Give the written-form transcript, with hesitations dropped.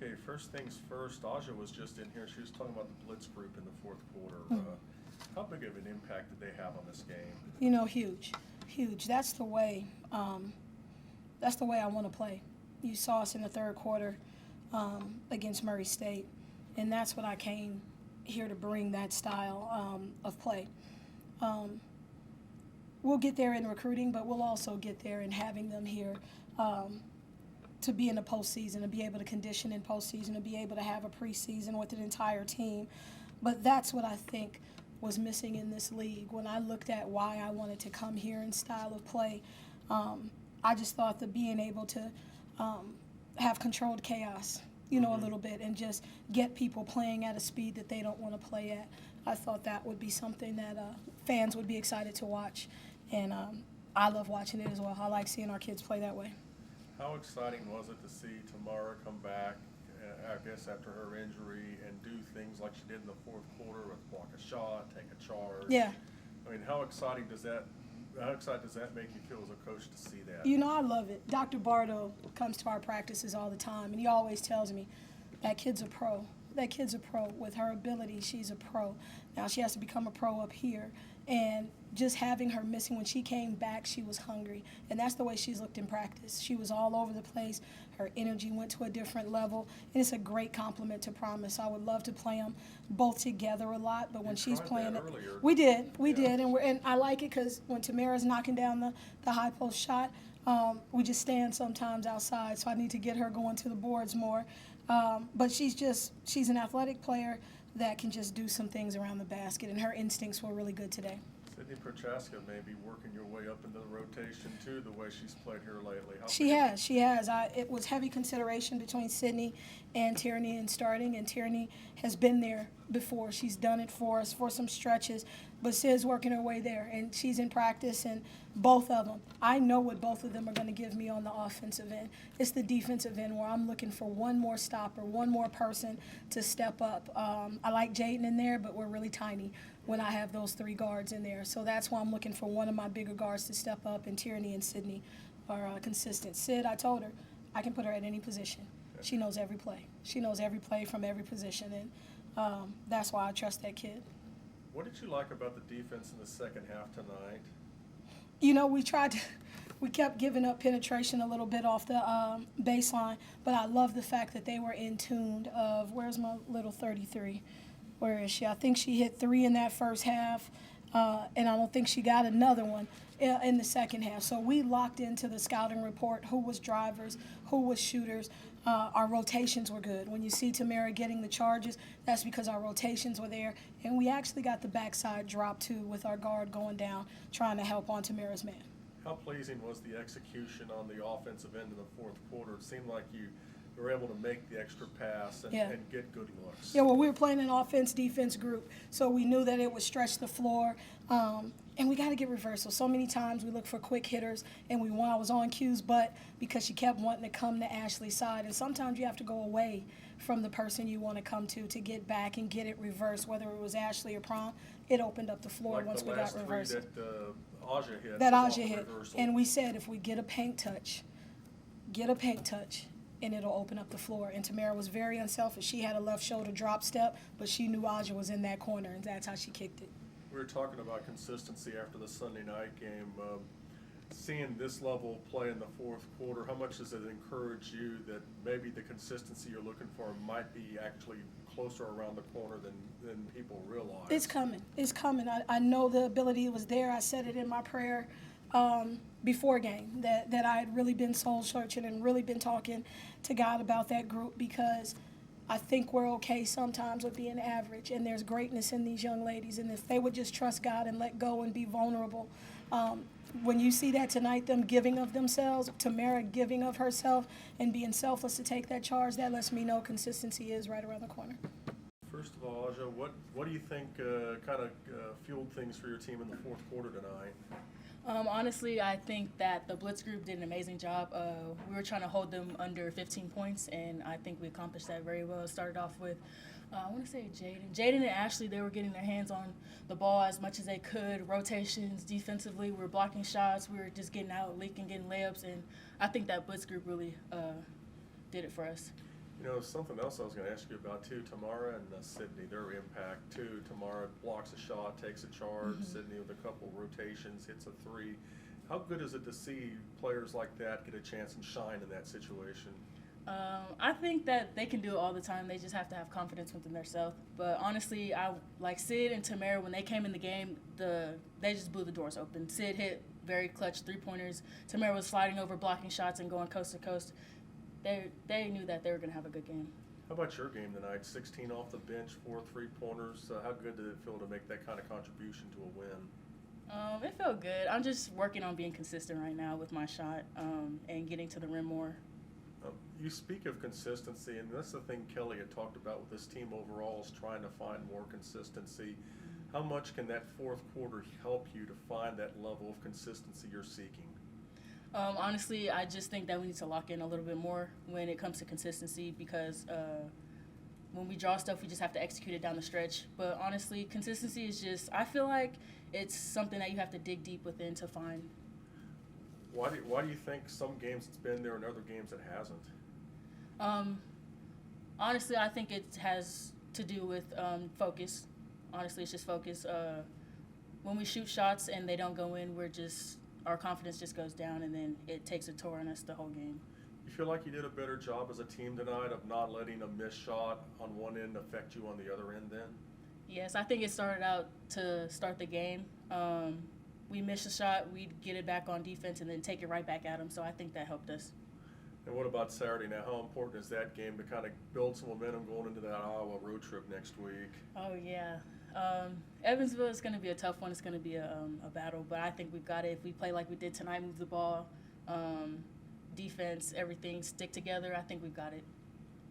Okay, first things first, Aja was just in here. She was talking about the blitz group in the fourth quarter. How big of an impact did they have on this game? You know, huge, huge. That's the way. That's the way I want to play. You saw us in the third quarter against Murray State, and that's what I came here to bring, that style of play. We'll get there in recruiting, but we'll also get there in having them here to be in the postseason, to be able to condition in postseason, to be able to have a preseason with an entire team. But that's what I think was missing in this league. When I looked at why I wanted to come here in style of play, I just thought that being able to have controlled chaos, you know, a little bit, and just get people playing at a speed that they don't want to play at, I thought that would be something that fans would be excited to watch. And I love watching it as well. I like seeing our kids play that way. How exciting was it to see Tamara come back, I guess, after her injury and do things like she did in the fourth quarter with block a shot, take a charge? Yeah. I mean, how excited does that make you feel as a coach to see that? You know, I love it. Dr. Bardo comes to our practices all the time, and he always tells me, that kid's a pro. That kid's a pro. With her ability, she's a pro. Now she has to become a pro up here. And just having her missing, when she came back, she was hungry. And that's the way she's looked in practice. She was all over the place. Her energy went to a different level. And it's a great compliment to Promise. I would love to play them both together a lot, but when she's playing it, we did. And I like it because when Tamara's knocking down the high post shot, we just stand sometimes outside. So I need to get her going to the boards more. But she's an athletic player that can just do some things around the basket, and her instincts were really good today. Sydney Prochaska may be working your way up into the rotation too, the way she's played here lately. She has. It was heavy consideration between Sydney and Tierney in starting, and Tierney has been there before. She's done it for us for some stretches, but Sid's working her way there, and she's in practice, and both of them. I know what both of them are going to give me on the offensive end. It's the defensive end where I'm looking for one more stopper, one more person to step up. I like Jaden in there, but we're really tiny when I have those three guards in there. So that's why I'm looking for one of my bigger guards to step up, and Tierney and Sydney are consistent. Sid, I told her, I can put her at any position. She knows every play. She knows every play from every position, and that's why I trust that kid. What did you like about the defense in the second half tonight? You know, we kept giving up penetration a little bit off the baseline, but I love the fact that they were in tune of, where's my little 33? Where is she? I think she hit 3 in that first half, and I don't think she got another one in the second half. So we locked into the scouting report, who was drivers, who was shooters. Our rotations were good. When you see Tamara getting the charges, that's because our rotations were there. And we actually got the backside drop, too, with our guard going down, trying to help on Tamara's man. How pleasing was the execution on the offensive end in the fourth quarter? It seemed like you were able to make the extra pass and get good looks. Yeah, well, we were playing an offense-defense group, so we knew that it would stretch the floor. And we got to get reversal. So many times we look for quick hitters, and I was on Q's butt because she kept wanting to come to Ashley's side. And sometimes you have to go away from the person you want to come to get back and get it reversed, whether it was Ashley or Prom. It opened up the floor like once we got reversed. That Aja hit. And we said if we get a paint touch, and it'll open up the floor. And Tamara was very unselfish. She had a left shoulder drop step, but she knew Aja was in that corner, and that's how she kicked it. We were talking about consistency after the Sunday night game. Seeing this level of play in the fourth quarter, how much does it encourage you that maybe the consistency you're looking for might be actually closer around the corner than people realize? It's coming. It's coming. I know the ability was there. I said it in my prayer before game that I had really been soul searching and really been talking to God about that group, because I think we're okay sometimes with being average, and there's greatness in these young ladies. And if they would just trust God and let go and be vulnerable, when you see that tonight, them giving of themselves, Tamara giving of herself and being selfless to take that charge, that lets me know consistency is right around the corner. First of all, Aja, what do you think kind of fueled things for your team in the fourth quarter tonight? Honestly, I think that the Blitz group did an amazing job. We were trying to hold them under 15 points, and I think we accomplished that very well. It started off with, I want to say Jaden and Ashley, they were getting their hands on the ball as much as they could. Rotations, defensively, we were blocking shots. We were just getting out, leaking, getting layups, and I think that Blitz group really did it for us. You know, something else I was going to ask you about too, Tamara and Sydney, their impact too. Tamara blocks a shot, takes a charge. Sydney with a couple rotations, hits a three. How good is it to see players like that get a chance and shine in that situation? I think that they can do it all the time. They just have to have confidence within themselves. But honestly, I like Sid and Tamara when they came in the game. They just blew the doors open. Sid hit very clutch 3-pointers. Tamara was sliding over, blocking shots, and going coast to coast. They knew that they were going to have a good game. How about your game tonight? 16 off the bench, 4 3-pointers. How good did it feel to make that kind of contribution to a win? It felt good. I'm just working on being consistent right now with my shot and getting to the rim more. You speak of consistency, and that's the thing Kelly had talked about with this team overall is trying to find more consistency. How much can that fourth quarter help you to find that level of consistency you're seeking? Honestly, I just think that we need to lock in a little bit more when it comes to consistency because when we draw stuff, we just have to execute it down the stretch. But honestly, consistency is just, I feel like it's something that you have to dig deep within to find. Why do you think some games it's been there and other games it hasn't? Honestly, I think it has to do with focus. Honestly, it's just focus. When we shoot shots and they don't go in, our confidence just goes down, and then it takes a toll on us the whole game. You feel like you did a better job as a team tonight of not letting a missed shot on one end affect you on the other end then? Yes, I think it started out to start the game. We missed a shot, we'd get it back on defense and then take it right back at them, so I think that helped us. And what about Saturday now? How important is that game to kind of build some momentum going into that Iowa road trip next week? Oh, yeah. Evansville is going to be a tough one. It's going to be a battle, but I think we've got it. If we play like we did tonight, move the ball, defense, everything, stick together, I think we've got it.